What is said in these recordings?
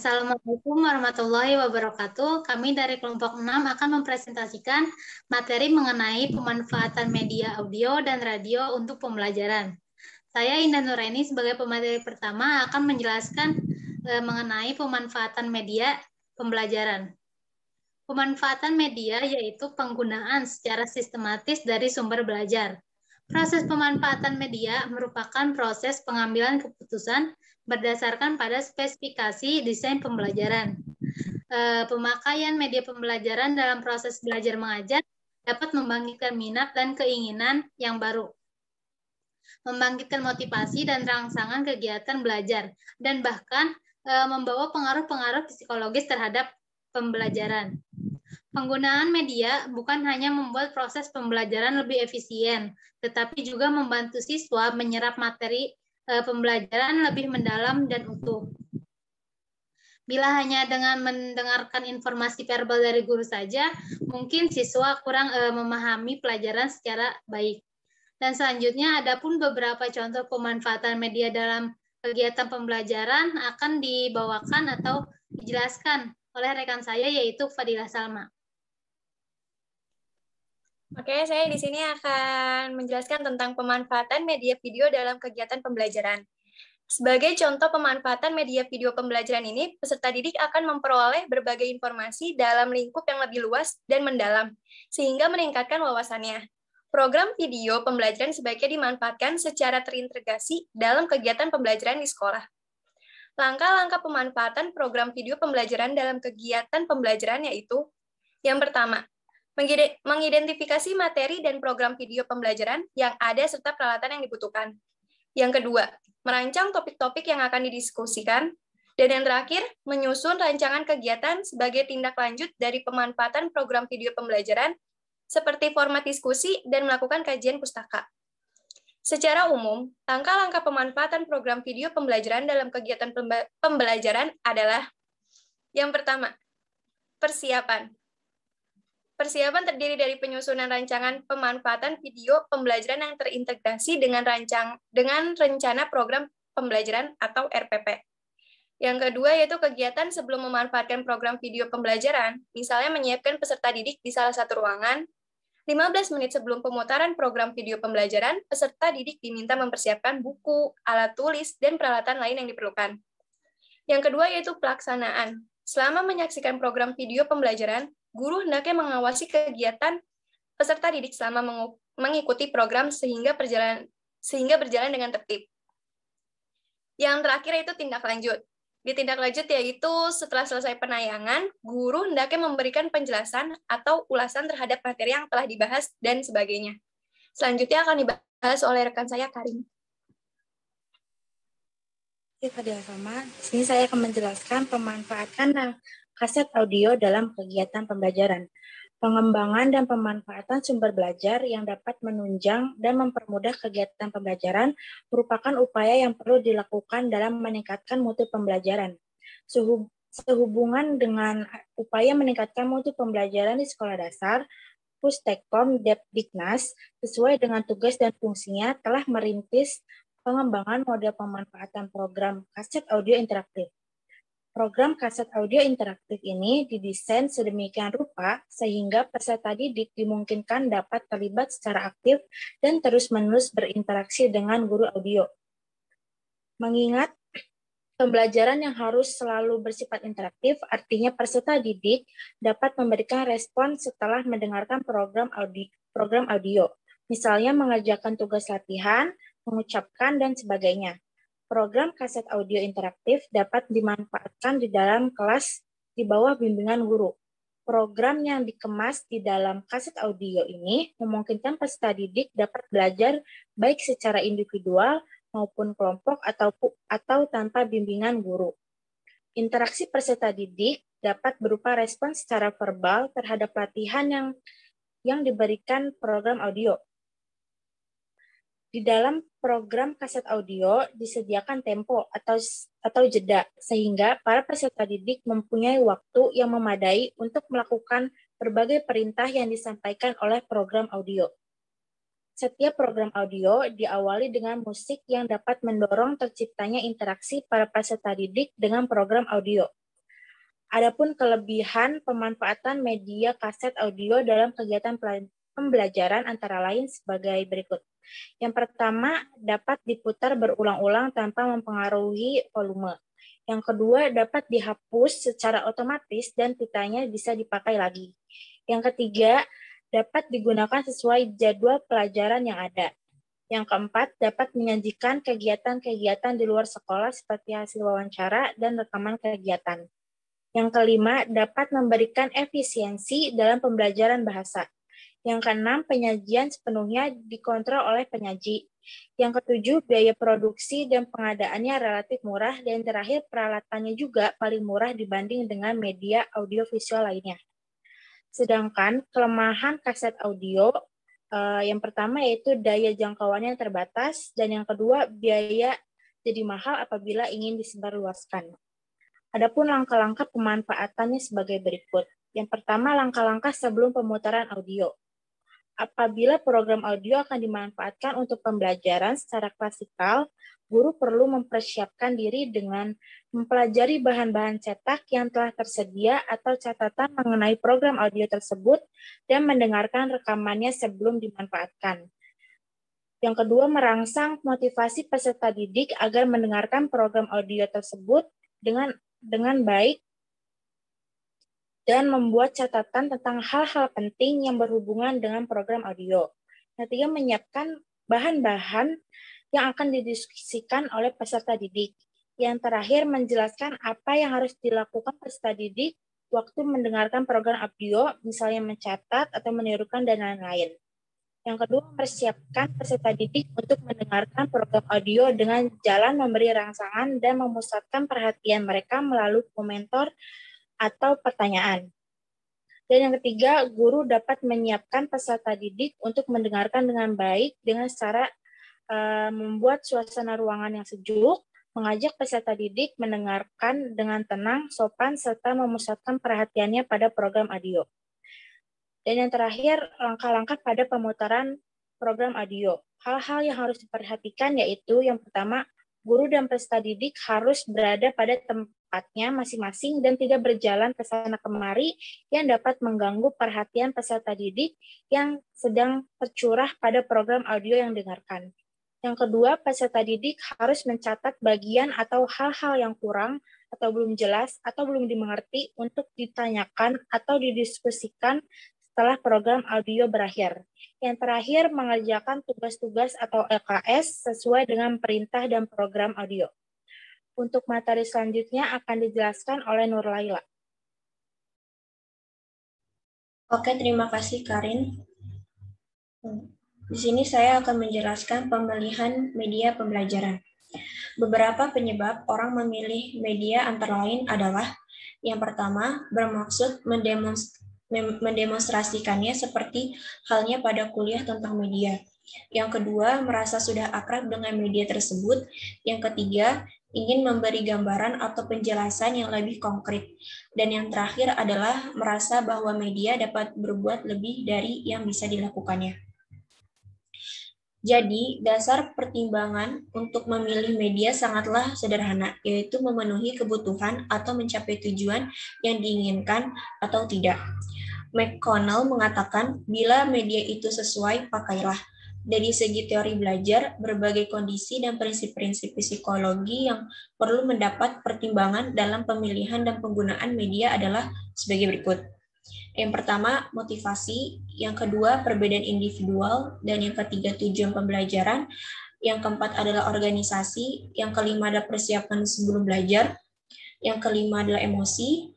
Assalamualaikum warahmatullahi wabarakatuh. Kami dari kelompok 6 akan mempresentasikan materi mengenai pemanfaatan media audio dan radio untuk pembelajaran. Saya Indah Nuraini sebagai pemateri pertama akan menjelaskan mengenai pemanfaatan media pembelajaran. Pemanfaatan media yaitu penggunaan secara sistematis dari sumber belajar. Proses pemanfaatan media merupakan proses pengambilan keputusan berdasarkan pada spesifikasi desain pembelajaran. Pemakaian media pembelajaran dalam proses belajar mengajar dapat membangkitkan minat dan keinginan yang baru, membangkitkan motivasi dan rangsangan kegiatan belajar, dan bahkan membawa pengaruh-pengaruh psikologis terhadap pembelajaran. Penggunaan media bukan hanya membuat proses pembelajaran lebih efisien, tetapi juga membantu siswa menyerap materi pembelajaran lebih mendalam dan utuh. Bila hanya dengan mendengarkan informasi verbal dari guru saja, mungkin siswa kurang memahami pelajaran secara baik. Dan selanjutnya, ada pun beberapa contoh pemanfaatan media dalam kegiatan pembelajaran akan dibawakan atau dijelaskan oleh rekan saya, yaitu Fadilah Salma. Oke, saya di sini akan menjelaskan tentang pemanfaatan media video dalam kegiatan pembelajaran. Sebagai contoh pemanfaatan media video pembelajaran ini, peserta didik akan memperoleh berbagai informasi dalam lingkup yang lebih luas dan mendalam, sehingga meningkatkan wawasannya. Program video pembelajaran sebaiknya dimanfaatkan secara terintegrasi dalam kegiatan pembelajaran di sekolah. Langkah-langkah pemanfaatan program video pembelajaran dalam kegiatan pembelajaran yaitu: yang pertama, mengidentifikasi materi dan program video pembelajaran yang ada serta peralatan yang dibutuhkan. Yang kedua, merancang topik-topik yang akan didiskusikan. Dan yang terakhir, menyusun rancangan kegiatan sebagai tindak lanjut dari pemanfaatan program video pembelajaran, seperti format diskusi dan melakukan kajian pustaka. Secara umum, langkah-langkah pemanfaatan program video pembelajaran dalam kegiatan pembelajaran adalah: yang pertama, persiapan. Persiapan terdiri dari penyusunan rancangan pemanfaatan video pembelajaran yang terintegrasi dengan rencana program pembelajaran atau RPP. Yang kedua yaitu kegiatan sebelum memanfaatkan program video pembelajaran, misalnya menyiapkan peserta didik di salah satu ruangan. 15 menit sebelum pemutaran program video pembelajaran, peserta didik diminta mempersiapkan buku, alat tulis, dan peralatan lain yang diperlukan. Yang kedua yaitu pelaksanaan. Selama menyaksikan program video pembelajaran, guru hendaknya mengawasi kegiatan peserta didik selama mengikuti program sehingga berjalan dengan tertib. Yang terakhir itu tindak lanjut. Di tindak lanjut yaitu setelah selesai penayangan, guru hendaknya memberikan penjelasan atau ulasan terhadap materi yang telah dibahas dan sebagainya. Selanjutnya akan dibahas oleh rekan saya, Karim. Fadilah Salma, di sini saya akan menjelaskan pemanfaatan kaset audio dalam kegiatan pembelajaran. Pengembangan dan pemanfaatan sumber belajar yang dapat menunjang dan mempermudah kegiatan pembelajaran merupakan upaya yang perlu dilakukan dalam meningkatkan mutu pembelajaran. Sehubungan dengan upaya meningkatkan mutu pembelajaran di sekolah dasar, Pustekkom Depdiknas sesuai dengan tugas dan fungsinya telah merintis pengembangan model pemanfaatan program kaset audio interaktif. Program kaset audio interaktif ini didesain sedemikian rupa sehingga peserta didik dimungkinkan dapat terlibat secara aktif dan terus-menerus berinteraksi dengan guru audio. Mengingat pembelajaran yang harus selalu bersifat interaktif, artinya peserta didik dapat memberikan respon setelah mendengarkan program audio, misalnya mengerjakan tugas latihan, mengucapkan, dan sebagainya. Program kaset audio interaktif dapat dimanfaatkan di dalam kelas di bawah bimbingan guru. Program yang dikemas di dalam kaset audio ini memungkinkan peserta didik dapat belajar baik secara individual maupun kelompok atau tanpa bimbingan guru. Interaksi peserta didik dapat berupa respon secara verbal terhadap latihan yang diberikan program audio. Di dalam program kaset audio disediakan tempo atau jeda, sehingga para peserta didik mempunyai waktu yang memadai untuk melakukan berbagai perintah yang disampaikan oleh program audio. Setiap program audio diawali dengan musik yang dapat mendorong terciptanya interaksi para peserta didik dengan program audio. Adapun kelebihan pemanfaatan media kaset audio dalam kegiatan pembelajaran antara lain sebagai berikut. Yang pertama, dapat diputar berulang-ulang tanpa mempengaruhi volume. Yang kedua, dapat dihapus secara otomatis dan pitanya bisa dipakai lagi. Yang ketiga, dapat digunakan sesuai jadwal pelajaran yang ada. Yang keempat, dapat menyajikan kegiatan-kegiatan di luar sekolah seperti hasil wawancara dan rekaman kegiatan. Yang kelima, dapat memberikan efisiensi dalam pembelajaran bahasa. Yang keenam, penyajian sepenuhnya dikontrol oleh penyaji. Yang ketujuh, biaya produksi dan pengadaannya relatif murah. Dan terakhir, peralatannya juga paling murah dibanding dengan media audiovisual lainnya. Sedangkan kelemahan kaset audio, yang pertama yaitu daya jangkauannya terbatas, dan yang kedua, biaya jadi mahal apabila ingin disebarluaskan. Adapun langkah-langkah pemanfaatannya sebagai berikut. Yang pertama, langkah-langkah sebelum pemutaran audio. Apabila program audio akan dimanfaatkan untuk pembelajaran secara klasikal, guru perlu mempersiapkan diri dengan mempelajari bahan-bahan cetak yang telah tersedia atau catatan mengenai program audio tersebut dan mendengarkan rekamannya sebelum dimanfaatkan. Yang kedua, merangsang motivasi peserta didik agar mendengarkan program audio tersebut dengan baik dan membuat catatan tentang hal-hal penting yang berhubungan dengan program audio. Yang ketiga, menyiapkan bahan-bahan yang akan didiskusikan oleh peserta didik. Yang terakhir, menjelaskan apa yang harus dilakukan peserta didik waktu mendengarkan program audio, misalnya mencatat atau menirukan dan lain-lain. Yang kedua, mempersiapkan peserta didik untuk mendengarkan program audio dengan jalan memberi rangsangan dan memusatkan perhatian mereka melalui komentar atau pertanyaan. Dan yang ketiga, guru dapat menyiapkan peserta didik untuk mendengarkan dengan baik dengan cara membuat suasana ruangan yang sejuk, mengajak peserta didik mendengarkan dengan tenang, sopan, serta memusatkan perhatiannya pada program audio. Dan yang terakhir, langkah-langkah pada pemutaran program audio. Hal-hal yang harus diperhatikan yaitu yang pertama, guru dan peserta didik harus berada pada tempatnya masing-masing dan tidak berjalan ke sana kemari yang dapat mengganggu perhatian peserta didik yang sedang tercurah pada program audio yang didengarkan. Yang kedua, peserta didik harus mencatat bagian atau hal-hal yang kurang atau belum jelas atau belum dimengerti untuk ditanyakan atau didiskusikan setelah program audio berakhir. Yang terakhir, mengerjakan tugas-tugas atau LKS sesuai dengan perintah dan program audio. Untuk materi selanjutnya akan dijelaskan oleh Nur Laila. Oke, terima kasih Karin. Di sini saya akan menjelaskan pemilihan media pembelajaran. Beberapa penyebab orang memilih media antara lain adalah yang pertama, bermaksud mendemonstrasikannya seperti halnya pada kuliah tentang media. Yang kedua, merasa sudah akrab dengan media tersebut. Yang ketiga, ingin memberi gambaran atau penjelasan yang lebih konkret. Dan yang terakhir adalah merasa bahwa media dapat berbuat lebih dari yang bisa dilakukannya. Jadi, dasar pertimbangan untuk memilih media sangatlah sederhana, yaitu memenuhi kebutuhan atau mencapai tujuan yang diinginkan atau tidak. McConnell mengatakan, bila media itu sesuai, pakailah. Dari segi teori belajar, berbagai kondisi dan prinsip-prinsip psikologi yang perlu mendapat pertimbangan dalam pemilihan dan penggunaan media adalah sebagai berikut. Yang pertama, motivasi. Yang kedua, perbedaan individual. Dan yang ketiga, tujuan pembelajaran. Yang keempat adalah organisasi. Yang kelima adalah persiapan sebelum belajar. Yang kelima adalah emosi.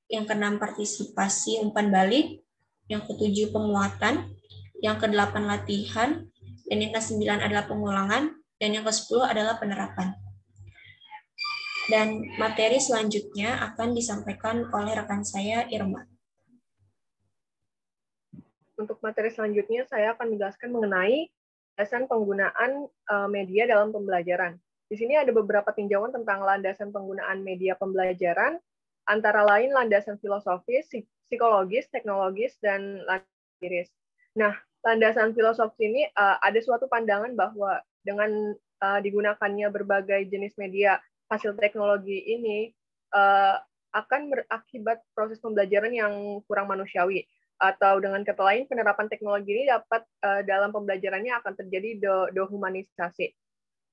Yang keenam, partisipasi umpan balik. Yang ketujuh, penguatan. Yang kedelapan, latihan. Dan yang kesembilan adalah pengulangan. Dan yang kesepuluh adalah penerapan. Dan materi selanjutnya akan disampaikan oleh rekan saya, Irma. Untuk materi selanjutnya, saya akan menjelaskan mengenai landasan penggunaan media dalam pembelajaran. Di sini ada beberapa tinjauan tentang landasan penggunaan media pembelajaran, antara lain landasan filosofis, psikologis, teknologis, dan landasan empiris. Nah, landasan filosofis ini ada suatu pandangan bahwa dengan digunakannya berbagai jenis media hasil teknologi ini, akan berakibat proses pembelajaran yang kurang manusiawi. Atau dengan kata lain, penerapan teknologi ini dapat dalam pembelajarannya akan terjadi dehumanisasi.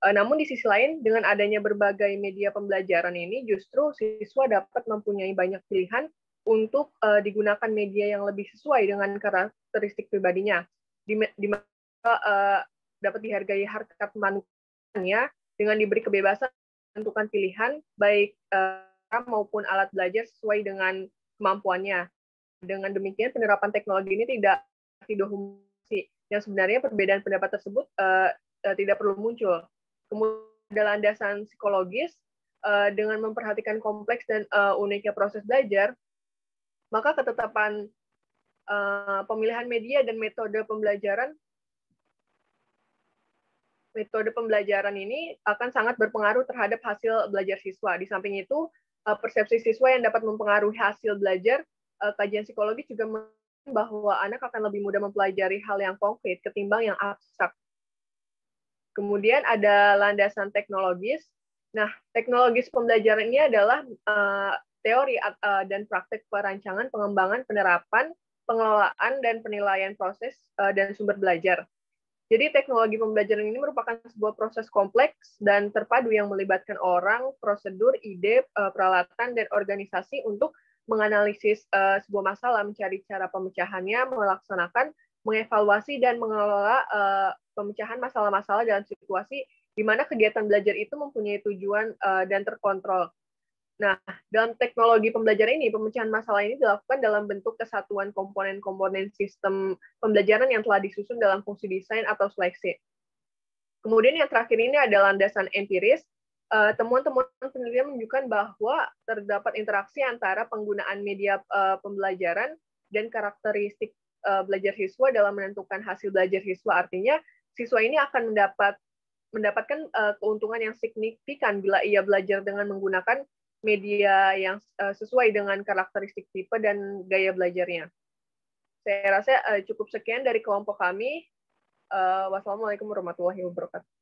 Namun di sisi lain, dengan adanya berbagai media pembelajaran ini, justru siswa dapat mempunyai banyak pilihan untuk digunakan media yang lebih sesuai dengan karakteristik pribadinya, di mana dapat dihargai harkat manusianya dengan diberi kebebasan menentukan pilihan baik maupun alat belajar sesuai dengan kemampuannya. Dengan demikian, penerapan teknologi ini tidak didominasi. Yang sebenarnya perbedaan pendapat tersebut tidak perlu muncul. Kemudian ada landasan psikologis dengan memperhatikan kompleks dan uniknya proses belajar, maka ketetapan pemilihan media dan metode pembelajaran ini akan sangat berpengaruh terhadap hasil belajar siswa. Di samping itu, persepsi siswa yang dapat mempengaruhi hasil belajar, kajian psikologis juga menunjukkan bahwa anak akan lebih mudah mempelajari hal yang konkret ketimbang yang abstrak. Kemudian ada landasan teknologis. Nah, teknologis pembelajaran ini adalah teori dan praktek perancangan, pengembangan, penerapan, pengelolaan, dan penilaian proses dan sumber belajar. Jadi teknologi pembelajaran ini merupakan sebuah proses kompleks dan terpadu yang melibatkan orang, prosedur, ide, peralatan, dan organisasi untuk menganalisis sebuah masalah, mencari cara pemecahannya, melaksanakan, mengevaluasi, dan mengelola pemecahan masalah-masalah dalam situasi di mana kegiatan belajar itu mempunyai tujuan dan terkontrol. Nah, dalam teknologi pembelajaran ini, pemecahan masalah ini dilakukan dalam bentuk kesatuan komponen-komponen sistem pembelajaran yang telah disusun dalam fungsi desain atau seleksi. Kemudian yang terakhir ini ada landasan empiris. Temuan-temuan penelitian menunjukkan bahwa terdapat interaksi antara penggunaan media pembelajaran dan karakteristik belajar siswa dalam menentukan hasil belajar siswa. Artinya, siswa ini akan mendapatkan keuntungan yang signifikan bila ia belajar dengan menggunakan media yang sesuai dengan karakteristik tipe dan gaya belajarnya. Saya rasa cukup sekian dari kelompok kami. Wassalamualaikum warahmatullahi wabarakatuh.